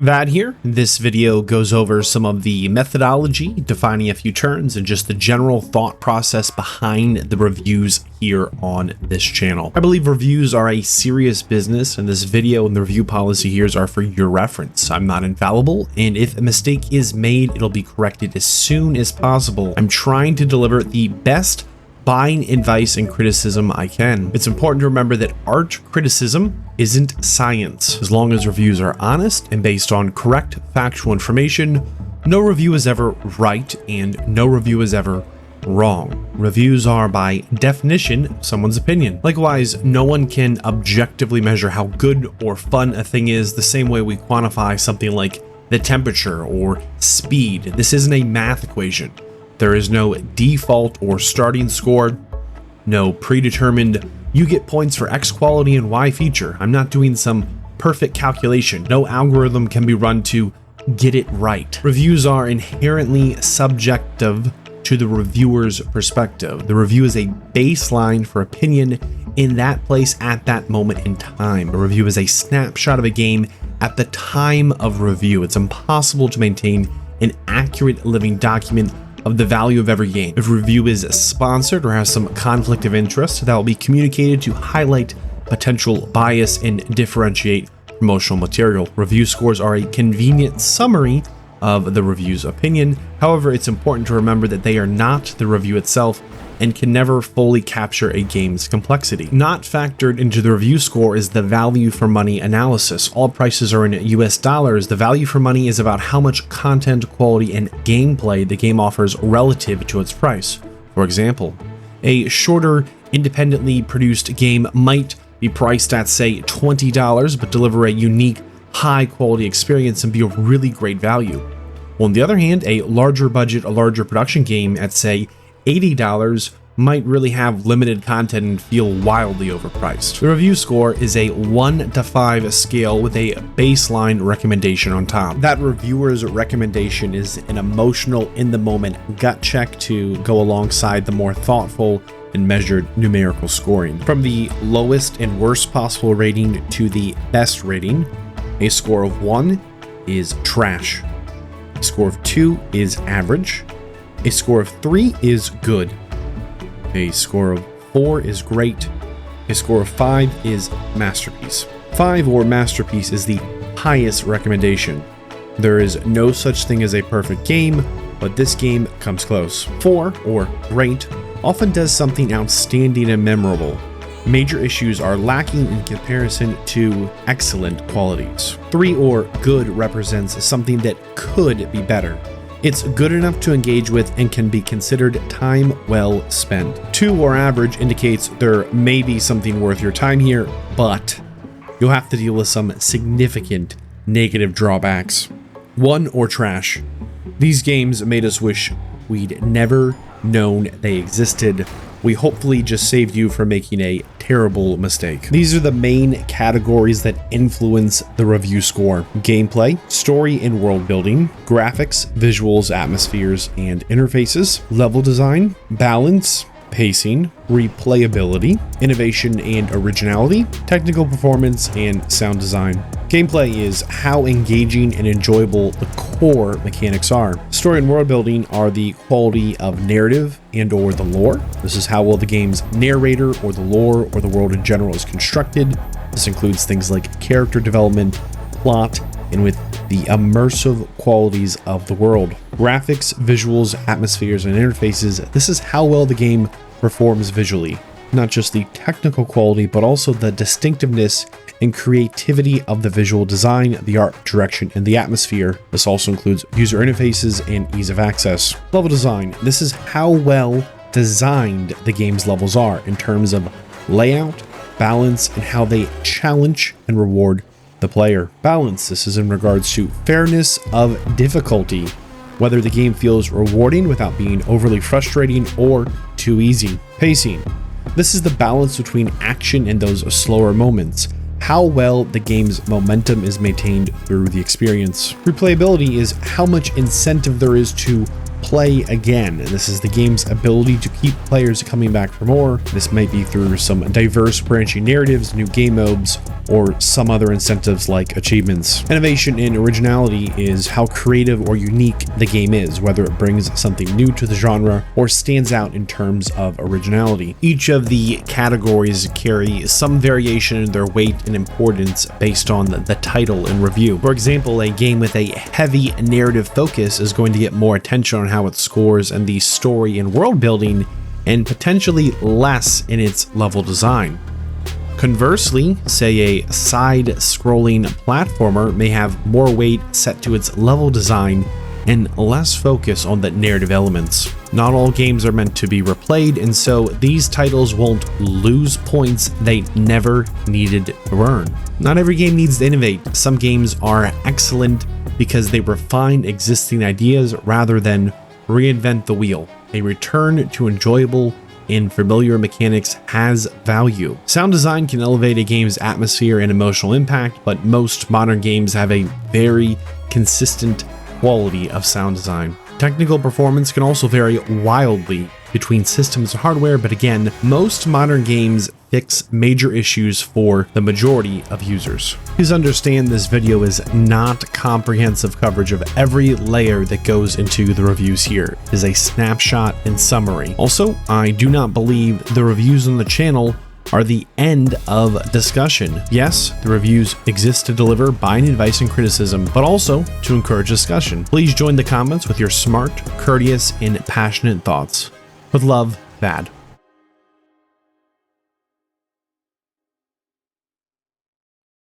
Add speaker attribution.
Speaker 1: Vadd here. This video goes over some of the methodology, defining a few terms, and just the general thought process behind the reviews here on this channel. I believe reviews are a serious business, and this video and the review policy here are for your reference. I'm not infallible, and if a mistake is made, it'll be corrected as soon as possible. I'm trying to deliver the best buying advice and criticism I can. It's important to remember that art criticism isn't science. As long as reviews are honest and based on correct factual information, no review is ever right and no review is ever wrong. Reviews are by definition someone's opinion. Likewise, no one can objectively measure how good or fun a thing is the same way we quantify something like the temperature or speed. This isn't a math equation. There is no default or starting score, no predetermined, you get points for X quality and Y feature. I'm not doing some perfect calculation. No algorithm can be run to get it right. Reviews are inherently subjective to the reviewer's perspective. The review is a baseline for opinion in that place at that moment in time. A review is a snapshot of a game at the time of review. It's impossible to maintain an accurate living document of the value of every game. If a review is sponsored or has some conflict of interest, that will be communicated to highlight potential bias and differentiate promotional material. Review scores are a convenient summary of the review's opinion. However, it's important to remember that they are not the review itself and can never fully capture a game's complexity. Not factored into the review score is the value for money analysis. All prices are in US dollars. The value for money is about how much content, quality, and gameplay the game offers relative to its price. For example, a shorter, independently produced game might be priced at, say, $20, but deliver a unique, high-quality experience and be a really great value. Well, on the other hand, a larger budget, a larger production game at, say, $80 might really have limited content and feel wildly overpriced. The review score is a 1 to 5 scale with a baseline recommendation on top. That reviewer's recommendation is an emotional, in-the-moment gut check to go alongside the more thoughtful and measured numerical scoring. From the lowest and worst possible rating to the best rating, a score of 1 is trash. A score of 2 is average. A score of 3 is good. A score of 4 is great. A score of 5 is masterpiece. 5 or masterpiece is the highest recommendation. There is no such thing as a perfect game, but this game comes close. 4 or great often does something outstanding and memorable. Major issues are lacking in comparison to excellent qualities. 3 or good represents something that could be better. It's good enough to engage with and can be considered time well spent. 2 or average indicates there may be something worth your time here, but you'll have to deal with some significant negative drawbacks. 1 or trash. These games made us wish we'd never known they existed. We hopefully just saved you from making a terrible mistake. These are the main categories that influence the review score: gameplay, story and world building, graphics, visuals, atmospheres, and interfaces, level design, balance, pacing, replayability, innovation and originality, technical performance, and sound design. Gameplay is how engaging and enjoyable the core mechanics are. Story and world building are the quality of narrative and or the lore. This is how well the game's narrator or the lore or the world in general is constructed. This includes things like character development, plot, and with the immersive qualities of the world. Graphics, visuals, atmospheres, and interfaces. This is how well the game performs visually. Not just the technical quality, but also the distinctiveness and creativity of the visual design, the art direction, and the atmosphere. This also includes user interfaces and ease of access. Level design. This is how well designed the game's levels are in terms of layout, balance, and how they challenge and reward the player. Balance. This is in regards to fairness of difficulty, whether the game feels rewarding without being overly frustrating or too easy. Pacing. This is the balance between action and those slower moments. How well the game's momentum is maintained through the experience. Replayability is how much incentive there is to play again. This is the game's ability to keep players coming back for more. This might be through some diverse branching narratives, new game modes, or some other incentives like achievements. Innovation and originality is how creative or unique the game is, whether it brings something new to the genre or stands out in terms of originality. Each of the categories carry some variation in their weight and importance based on the title and review. For example, a game with a heavy narrative focus is going to get more attention on how it scores and the story and world building, and potentially less in its level design. Conversely, say a side-scrolling platformer may have more weight set to its level design and less focus on the narrative elements. Not all games are meant to be replayed, and so these titles won't lose points they never needed to earn. Not every game needs to innovate. Some games are excellent because they refine existing ideas rather than reinvent the wheel. A return to enjoyable and familiar mechanics has value. Sound design can elevate a game's atmosphere and emotional impact, but most modern games have a very consistent quality of sound design. Technical performance can also vary wildly between systems and hardware, but again, most modern games fix major issues for the majority of users. Please understand this video is not comprehensive coverage of every layer that goes into the reviews here. It is a snapshot and summary. Also, I do not believe the reviews on the channel are the end of discussion. Yes, the reviews exist to deliver buying advice and criticism, but also to encourage discussion. Please join the comments with your smart, courteous, and passionate thoughts. With love, Vadd.